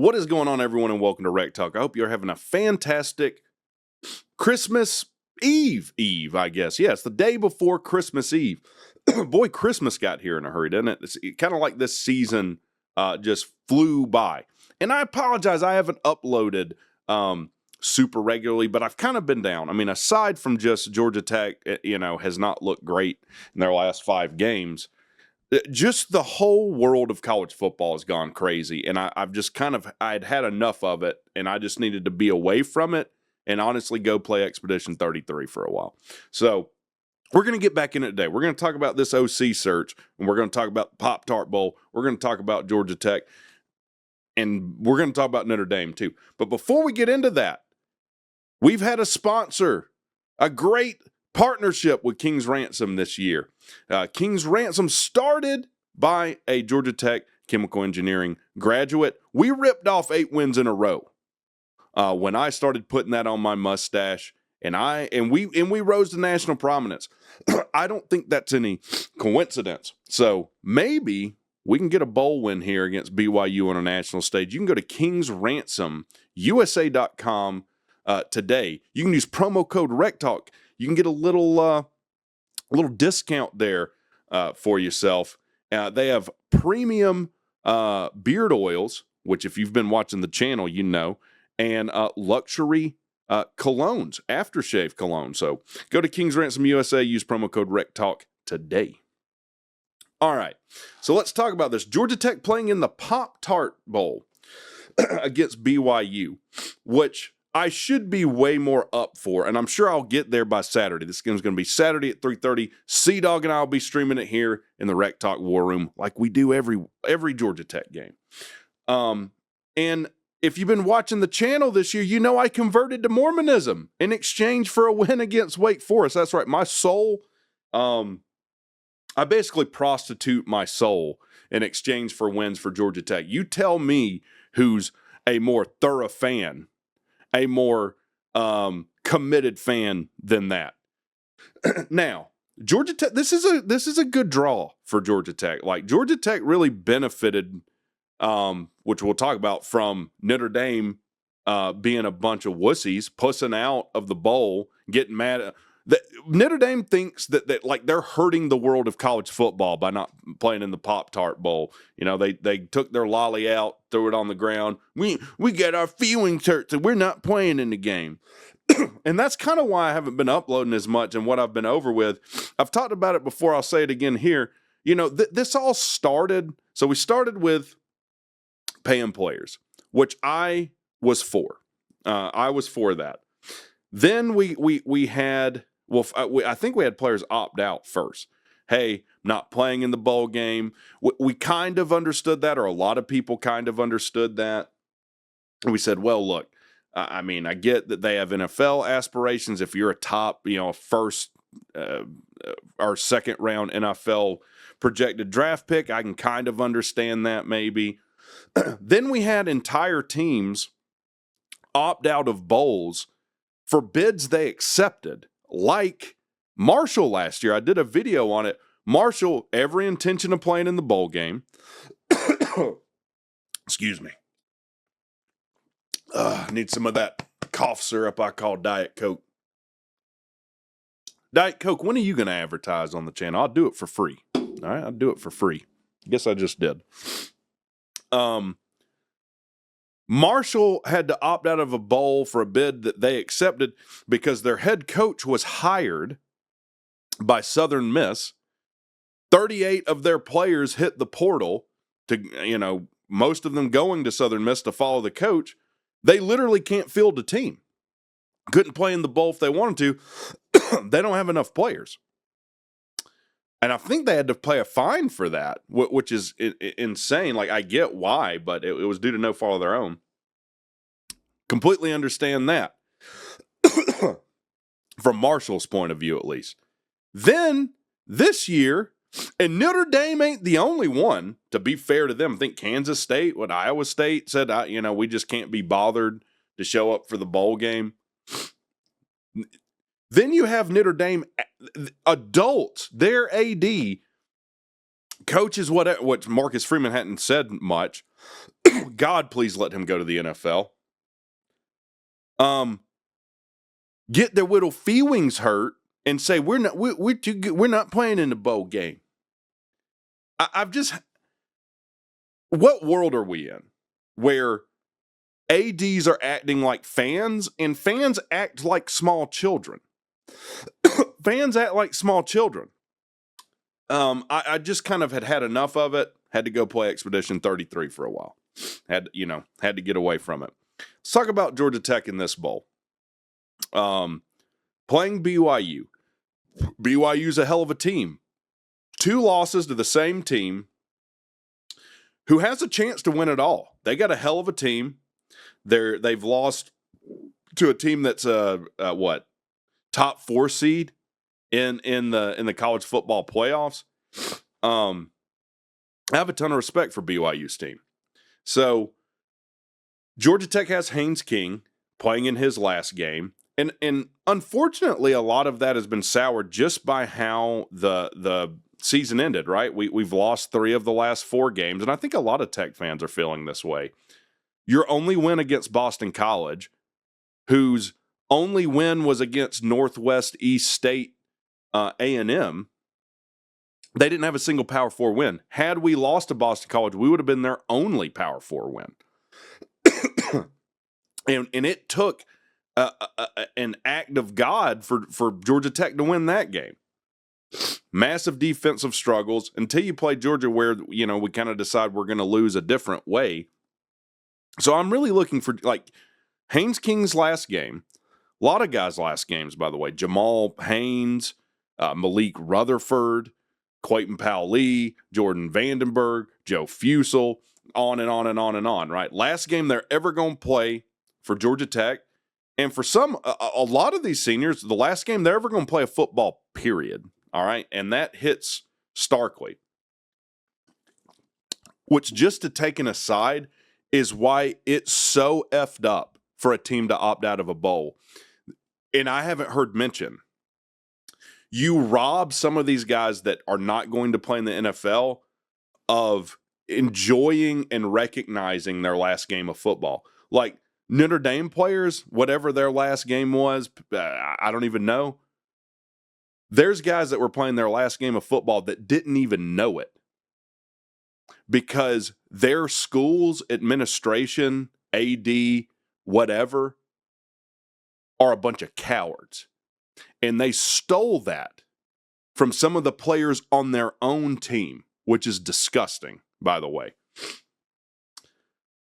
What is going on, everyone, and welcome to WreckTalk. I hope you're having a fantastic Christmas Eve, I guess. Yes, the day before Christmas Eve. Boy, Christmas got here in a hurry, didn't it? It's kind of like this season just flew by. And I apologize, I haven't uploaded super regularly, but I've kind of been down. I mean, aside from just Georgia Tech, has not looked great in their last 5 games. Just the whole world of college football has gone crazy, and I've just I'd had enough of it, and I just needed to be away from it and honestly go play Expedition 33 for a while. So we're going to get back in it today. We're going to talk about this OC search, and we're going to talk about the Pop-Tart Bowl. We're going to talk about Georgia Tech, and we're going to talk about Notre Dame too. But before we get into that, we've had a sponsor, a great partnership with King's Ransom this year. King's Ransom started by a Georgia Tech chemical engineering graduate. We ripped off 8 wins in a row when I started putting that on my mustache, and we rose to national prominence. I don't think that's any coincidence. So maybe we can get a bowl win here against BYU on a national stage. You can go to kingsransomusa.com today. You can use promo code WreckTalk. You can get a little discount there for yourself. They have premium beard oils, which if you've been watching the channel, you know, and luxury colognes, aftershave cologne. So go to King's Ransom USA, use promo code WreckTalk today. All right, so let's talk about this. Georgia Tech playing in the Pop-Tart Bowl against BYU, which I should be way more up for, and I'm sure I'll get there by Saturday. This game's going to be Saturday at 3:30. C-Dog and I will be streaming it here in the WreckTalk War Room like we do every Georgia Tech game. And if you've been watching the channel this year, you know I converted to Mormonism in exchange for a win against Wake Forest. That's right. My soul, I basically prostitute my soul in exchange for wins for Georgia Tech. You tell me who's a more thorough fan, a more committed fan than that. Now, Georgia Tech, this is a good draw for Georgia Tech. Like, Georgia Tech really benefited, which we'll talk about, from Notre Dame being a bunch of wussies, pussing out of the bowl, getting mad at. Notre Dame thinks that like they're hurting the world of college football by not playing in the Pop-Tart Bowl. You know, they took their lolly out, threw it on the ground. We get our feelings hurt, so we're not playing in the game. And that's kind of why I haven't been uploading as much and what I've been over with. I've talked about it before. I'll say it again here. You know, this all started. So we started with paying players, which I was for. I was for that. Then we had. Well, I think we had players opt out first. Hey, not playing in the bowl game. We kind of understood that, or a lot of people kind of understood that. And we said, well, look, I mean, I get that they have NFL aspirations. If you're a top, first or second round NFL projected draft pick, I can kind of understand that maybe. Then we had entire teams opt out of bowls for bids they accepted. Like Marshall last year. I did a video on it. Marshall, every intention of playing in the bowl game. Excuse me. I need some of that cough syrup I call Diet Coke. Diet Coke, when are you going to advertise on the channel? I'll do it for free. All right, I'll do it for free. Guess I just did. Marshall had to opt out of a bowl for a bid that they accepted because their head coach was hired by Southern Miss. 38 of their players hit the portal to, most of them going to Southern Miss to follow the coach. They literally can't field a team. Couldn't play in the bowl if they wanted to. They don't have enough players. And I think they had to pay a fine for that, which is insane. Like, I get why, but it was due to no fault of their own. Completely understand that. From Marshall's point of view, at least. Then, this year, and Notre Dame ain't the only one, to be fair to them. I think Kansas State, Iowa State said, we just can't be bothered to show up for the bowl game. Then you have Notre Dame adults, their AD, coaches, what Marcus Freeman hadn't said much, God, please let him go to the NFL. Get their little feelings hurt and say we're too good, we're not playing in the bowl game. What world are we in where ADs are acting like fans and fans act like small children? Fans act like small children. I just kind of had enough of it. Had to go play Expedition 33 for a while. Had to get away from it. Let's talk about Georgia Tech in this bowl. Playing BYU. BYU's a hell of a team. 2 losses to the same team who has a chance to win it all. They got a hell of a team. They've lost to a team that's top 4 seed in the college football playoffs. I have a ton of respect for BYU's team. So Georgia Tech has Haynes King playing in his last game. And unfortunately, a lot of that has been soured just by how the season ended, right? We've lost 3 of the last 4 games, and I think a lot of Tech fans are feeling this way. Your only win against Boston College, whose only win was against Northwest East State A&M, they didn't have a single Power 4 win. Had we lost to Boston College, we would have been their only Power 4 win. and it took an act of God for Georgia Tech to win that game. Massive defensive struggles until you play Georgia where, we kind of decide we're going to lose a different way. So I'm really looking for, Haynes King's last game. A lot of guys' last games, by the way. Jamal Haynes, Malik Rutherford, Clayton Powell-Lee, Jordan Vandenberg, Joe Fusel, on and on and on and on, right? Last game they're ever going to play for Georgia Tech. And for a lot of these seniors, the last game they're ever going to play a football, period. All right? And that hits starkly. Which, just to take an aside, is why it's so effed up for a team to opt out of a bowl. And I haven't heard mention. You rob some of these guys that are not going to play in the NFL of enjoying and recognizing their last game of football. Like Notre Dame players, whatever their last game was, I don't even know. There's guys that were playing their last game of football that didn't even know it because their school's administration, AD, whatever, are a bunch of cowards. And they stole that from some of the players on their own team, which is disgusting, by the way.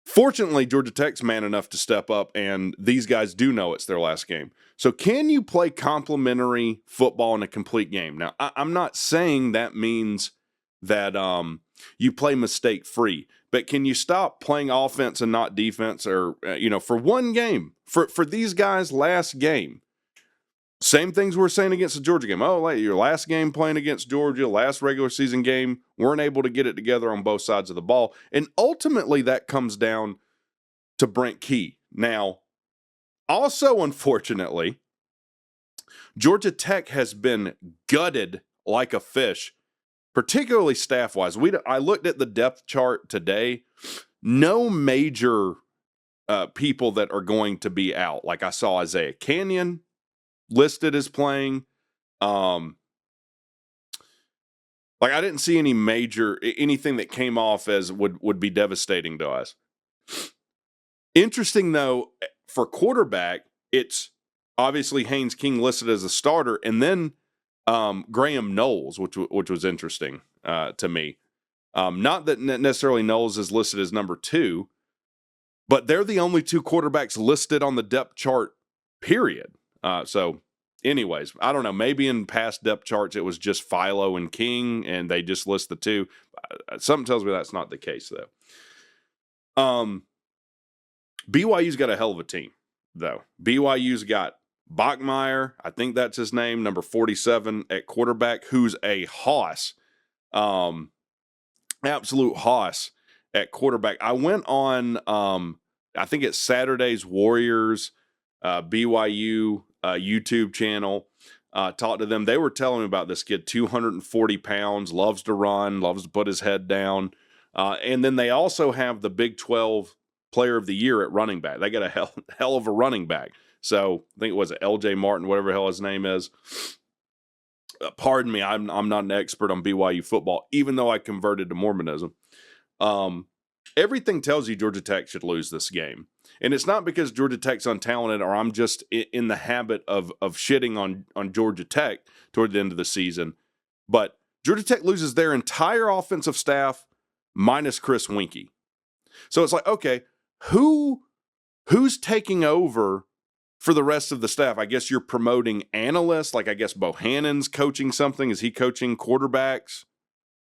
Fortunately, Georgia Tech's man enough to step up, and these guys do know it's their last game. So can you play complimentary football in a complete game? Now, I'm not saying that means that you play mistake-free, but can you stop playing offense and not defense or, for one game, for these guys' last game? Same things we're saying against the Georgia game. Oh, your last game playing against Georgia, last regular season game, weren't able to get it together on both sides of the ball. And ultimately, that comes down to Brent Key. Now, also, unfortunately, Georgia Tech has been gutted like a fish, particularly staff-wise. I looked at the depth chart today. No major people that are going to be out. Like I saw Isaiah Canyon listed as playing. I didn't see anything that came off as would be devastating to us. Interesting though, for quarterback, it's obviously Haynes King listed as a starter, and then Graham Knowles, which was interesting to me. Not that necessarily Knowles is listed as number 2, but they're the only 2 quarterbacks listed on the depth chart, period. So anyways, I don't know. Maybe in past depth charts, it was just Philo and King, and they just list the 2. Something tells me that's not the case, though. BYU's got a hell of a team, though. BYU's got Bachmeier, I think that's his name, number 47 at quarterback, who's a hoss. Absolute hoss at quarterback. I went on, I think it's Saturday's Warriors, BYU YouTube channel, talked to them. They were telling me about this kid, 240 pounds, loves to run, loves to put his head down. And then they also have the Big 12 Player of the Year at running back. They got a hell of a running back. So I think it was LJ Martin, whatever the hell his name is. Pardon me, I'm not an expert on BYU football, even though I converted to Mormonism. Everything tells you Georgia Tech should lose this game. And it's not because Georgia Tech's untalented or I'm just in the habit of shitting on Georgia Tech toward the end of the season. But Georgia Tech loses their entire offensive staff minus Chris Winkie. So it's like, okay, who's taking over for the rest of the staff? I guess you're promoting analysts. Like I guess Bohannon's coaching something. Is he coaching quarterbacks?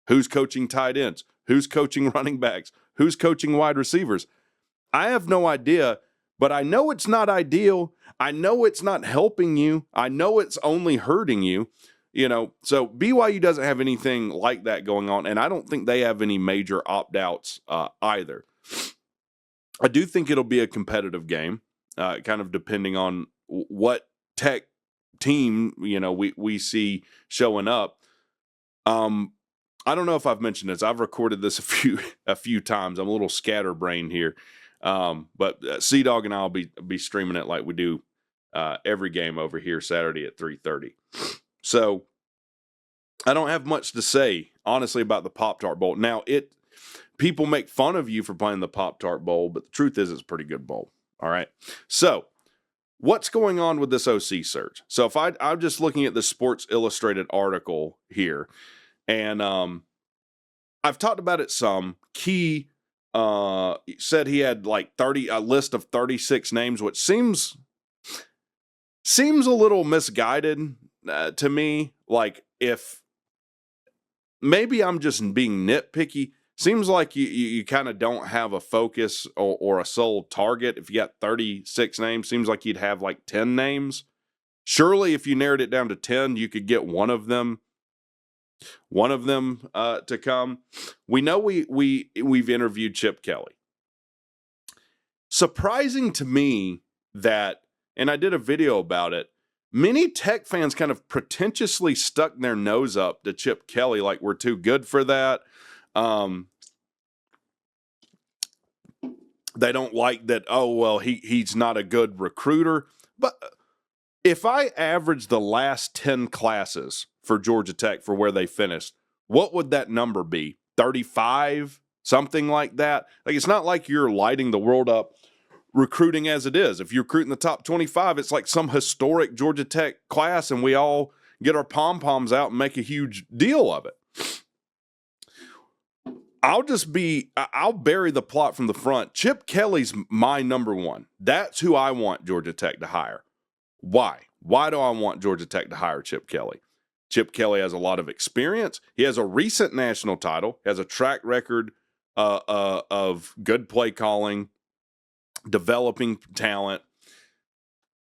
Who's coaching tight ends? Who's coaching running backs? Who's coaching wide receivers? I have no idea, but I know it's not ideal. I know it's not helping you. I know it's only hurting you. So BYU doesn't have anything like that going on, and I don't think they have any major opt-outs either. I do think it'll be a competitive game, kind of depending on what Tech team we see showing up. I don't know if I've mentioned this. I've recorded this a few times. I'm a little scatterbrained here, but C-Dog and I'll be streaming it like we do every game over here Saturday at 3:30. So I don't have much to say, honestly, about the Pop-Tart Bowl. Now, people make fun of you for playing the Pop-Tart Bowl, but the truth is it's a pretty good bowl. All right. So what's going on with this OC search? So if I'm just looking at the Sports Illustrated article here, and I've talked about it some. Key said he had like a list of 36 names, which seems a little misguided to me. Like if maybe I'm just being nitpicky. Seems like you kind of don't have a focus or a sole target. If you got 36 names, seems like you'd have like 10 names. Surely if you narrowed it down to 10, you could get one of them to come. We know we've interviewed Chip Kelly. Surprising to me that, and I did a video about it, many Tech fans kind of pretentiously stuck their nose up to Chip Kelly like we're too good for that. They don't like that, oh, well, he's not a good recruiter. But if I average the last 10 classes for Georgia Tech for where they finished, what would that number be? 35? Something like that? Like, it's not like you're lighting the world up recruiting as it is. If you're recruiting the top 25, it's like some historic Georgia Tech class and we all get our pom-poms out and make a huge deal of it. I'll bury the plot from the front. Chip Kelly's my number one. That's who I want Georgia Tech to hire. Why? Why do I want Georgia Tech to hire Chip Kelly? Chip Kelly has a lot of experience. He has a recent national title. He has a track record of good play calling, developing talent.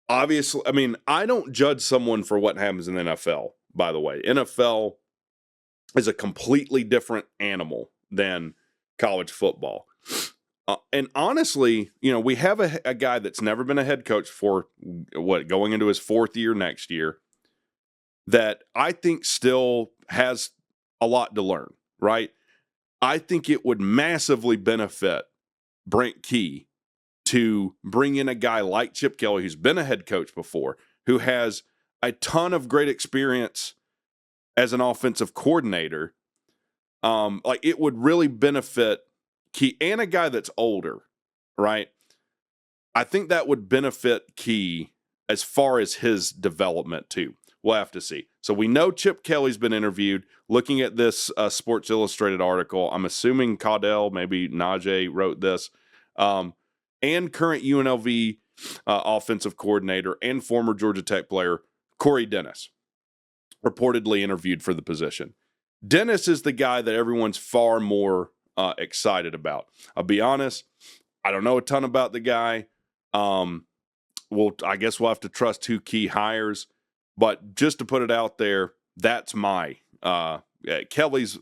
Obviously, I mean, I don't judge someone for what happens in the NFL, by the way. NFL is a completely different animal than college football. And honestly, we have a guy that's never been a head coach for going into his fourth year next year that I think still has a lot to learn, right? I think it would massively benefit Brent Key to bring in a guy like Chip Kelly, who's been a head coach before, who has a ton of great experience as an offensive coordinator. Like it would really benefit Key and a guy that's older, right? I think that would benefit Key as far as his development too. We'll have to see. So we know Chip Kelly's been interviewed. Looking at this Sports Illustrated article, I'm assuming Caudell, maybe Najee wrote this, and current UNLV offensive coordinator and former Georgia Tech player Corey Dennis reportedly interviewed for the position. Dennis is the guy that everyone's far more excited about. I'll be honest, I don't know a ton about the guy. I guess we'll have to trust who Key hires. But just to put it out there, that's my Kelly's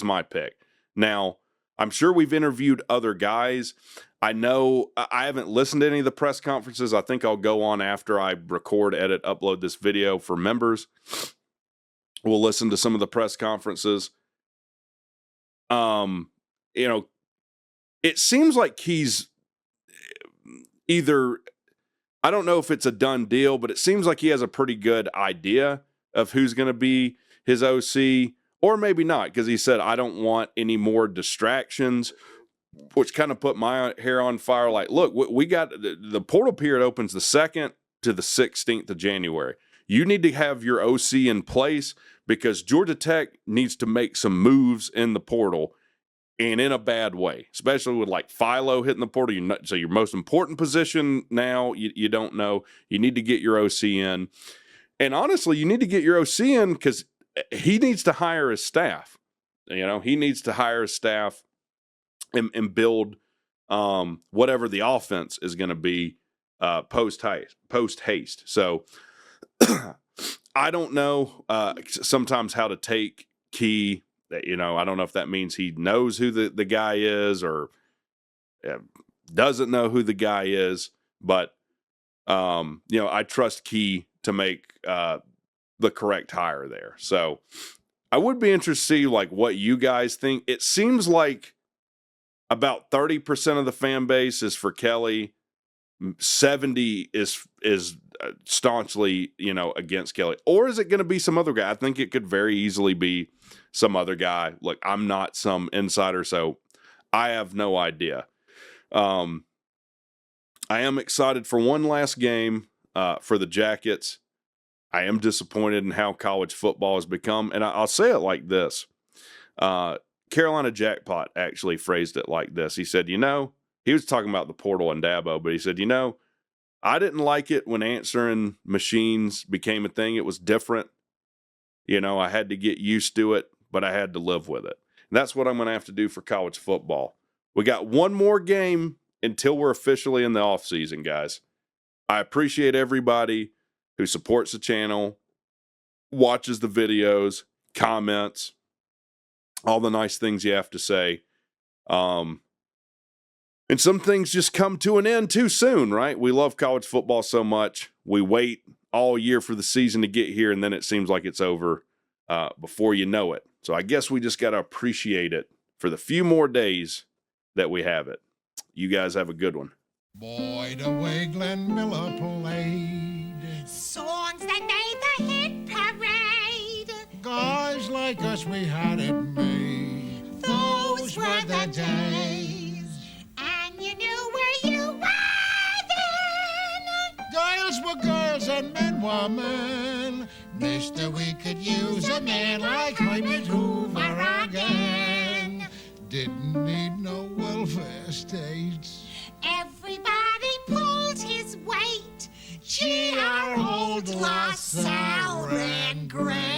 my pick. Now, I'm sure we've interviewed other guys. I know I haven't listened to any of the press conferences. I think I'll go on after I record, edit, upload this video for members. We'll listen to some of the press conferences. you know, it seems like he's either, I don't know if it's a done deal, but it seems like he has a pretty good idea of who's going to be his OC, or maybe not, because he said, I don't want any more distractions, which kind of put my hair on fire. Like, look, we got the portal period opens the 2nd to the 16th of January. You need to have your OC in place because Georgia Tech needs to make some moves in the portal, and in a bad way, especially with like Philo hitting the portal. So your most important position now, you don't know. You need to get your OC in. And honestly, you need to get your OC in because he needs to hire his staff. He needs to hire his staff and build whatever the offense is going to be post haste. So I don't know sometimes how to take Key. I don't know if that means he knows who the guy is or doesn't know who the guy is, but I trust Key to make the correct hire there. So I would be interested to see like what you guys think. It seems like about 30% of the fan base is for Kelly. 70 is staunchly, against Kelly. Or is it going to be some other guy? I think it could very easily be some other guy. Look, I'm not some insider, so I have no idea. I am excited for one last game for the Jackets. I am disappointed in how college football has become. And I'll say it like this. Carolina Jackpot actually phrased it like this. He said, he was talking about the portal and Dabo, but he said, I didn't like it when answering machines became a thing. It was different. I had to get used to it, but I had to live with it. And that's what I'm going to have to do for college football. We got one more game until we're officially in the off season, guys. I appreciate everybody who supports the channel, watches the videos, comments, all the nice things you have to say. And some things just come to an end too soon, right? We love college football so much. We wait all year for the season to get here, and then it seems like it's over before you know it. So I guess we just got to appreciate it for the few more days that we have it. You guys have a good one. Boy, the way Glenn Miller played songs that made the hit parade. Guys like us, we had it made. Those were the days. And you knew where you were then. Girls were girls and men were men. Mister, we could use a man like Haynes Hoover again. Didn't need no welfare states. Everybody pulled his weight. Gee, our old La Salle ran great.